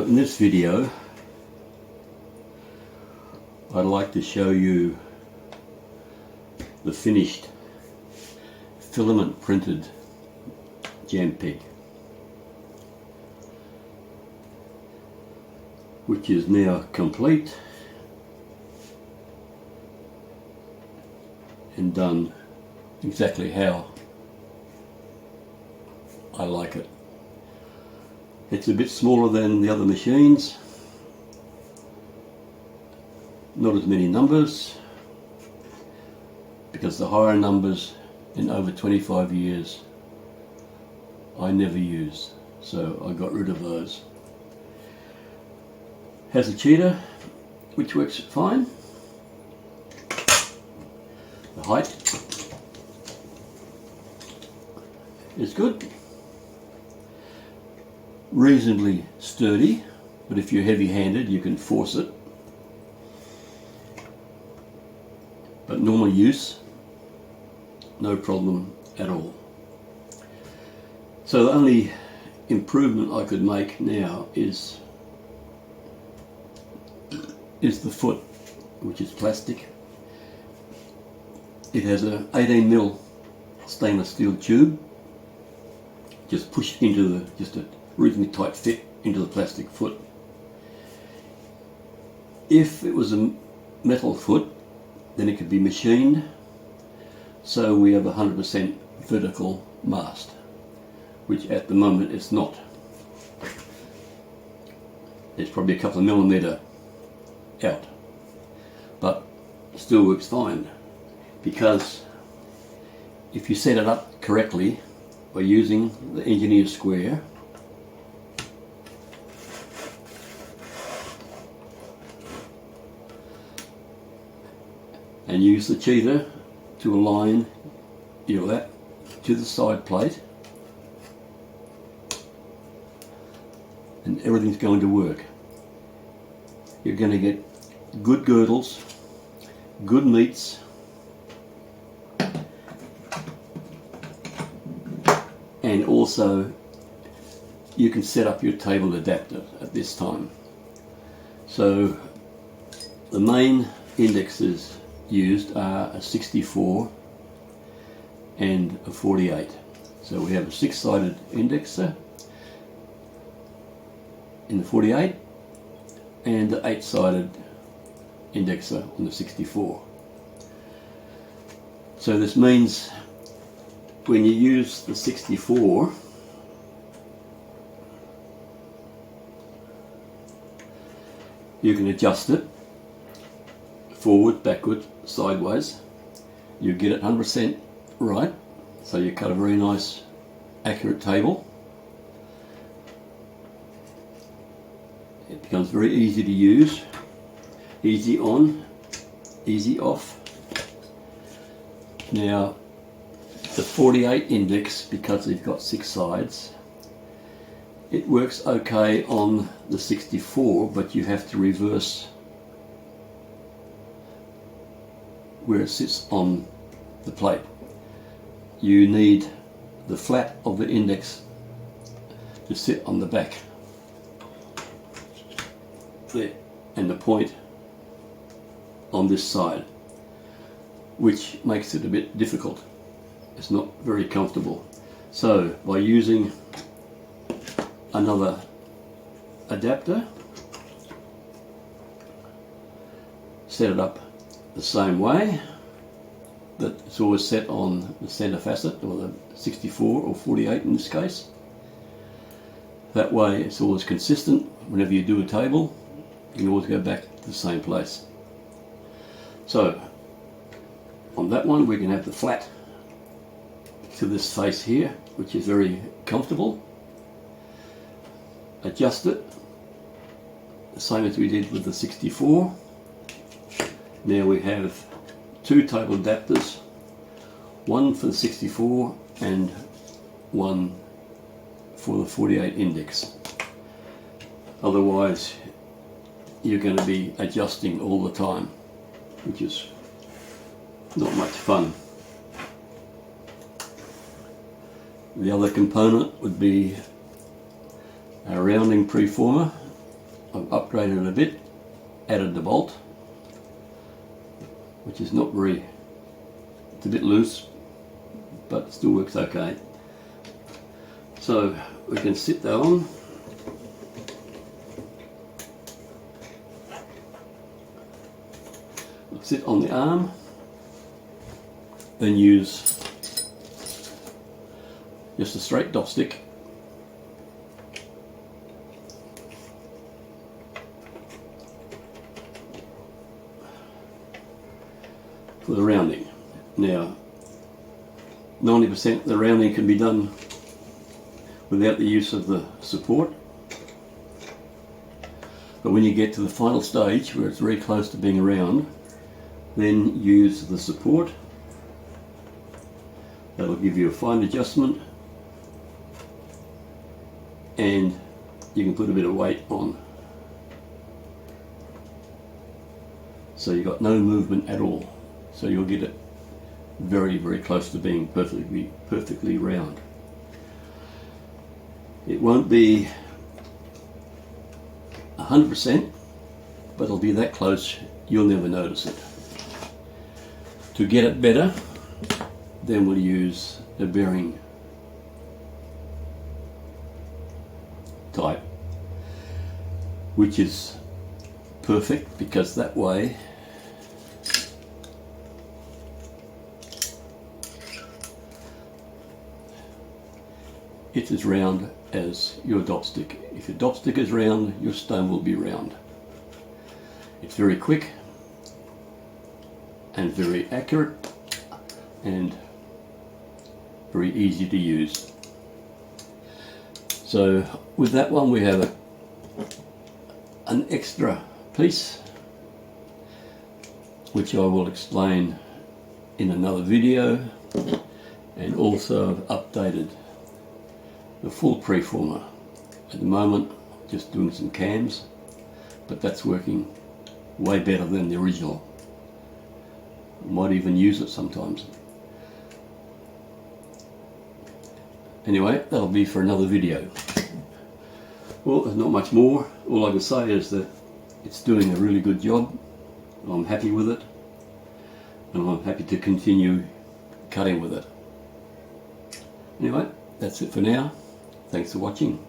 in this video I'd like to show you the finished filament printed Jamb Peg, which is now complete and done exactly how I like it. It's a bit smaller than the other machines, not as many numbers, because the higher numbers in over 25 years I never use, so I got rid of those. Has a cheater which works fine. The height is good, reasonably sturdy, but if you're heavy-handed you can force it. But normal use, no problem at all. So the only improvement I could make now is the foot, which is plastic. It has a 18mm stainless steel tube, just pushed into just a reasonably tight fit into the plastic foot. If it was a metal foot, then it could be machined, so we have 100% vertical mast, which at the moment it's not. It's probably a couple of millimetre out, but still works fine, because if you set it up correctly by using the engineer square, and use the cheater to align that to the side plate, and everything's going to work. You're going to get good girdles, good meats, and also you can set up your table adapter at this time. So the main indexes used are a 64 and a 48. So we have a 6-sided indexer in the 48 and the 8-sided indexer on the 64. So this means when you use the 64, you can adjust it forward, backward, sideways. You get it 100% right, so you cut a very nice accurate table. It becomes very easy to use, easy on, easy off. Now the 48 index, because it's got 6 sides, it works okay on the 64, but you have to reverse where it sits on the plate. You need the flat of the index to sit on the back there, and the point on this side, which makes it a bit difficult. It's not very comfortable. So by using another adapter, set it up the same way that it's always set on the center facet, or the 64 or 48 in this case. That way it's always consistent. Whenever you do a table, you can always go back to the same place. So on that one we can have the flat to this face here, which is very comfortable. Adjust it the same as we did with the 64. Now we have 2 table adapters, one for the 64 and one for the 48 index. Otherwise you're going to be adjusting all the time, which is not much fun. The other component would be a rounding preformer I've upgraded it a bit, added the bolt, which is not very, it's a bit loose, but it still works okay. So we can sit that on. Sit on the arm, then use just a straight dot stick for the rounding. Now 90% of the rounding can be done without the use of the support, but when you get to the final stage where it's very close to being round, then use the support. That'll give you a fine adjustment, and you can put a bit of weight on, so you've got no movement at all, so you'll get it very, very close to being perfectly round. It won't be 100%, but it'll be that close you'll never notice it. To get it better, then we'll use a bearing type, which is perfect because that way it's as round as your dot stick. If your dot stick is round, your stone will be round. It's very quick and very accurate and very easy to use. So with that one we have an extra piece which I will explain in another video, and also I've updated the full preformer. At the moment just doing some cams, but that's working way better than the original. Might even use it sometimes. Anyway, that'll be for another video. Well, there's not much more. All I can say is that it's doing a really good job. I'm happy with it, and I'm happy to continue cutting with it. Anyway, that's it for now. Thanks for watching.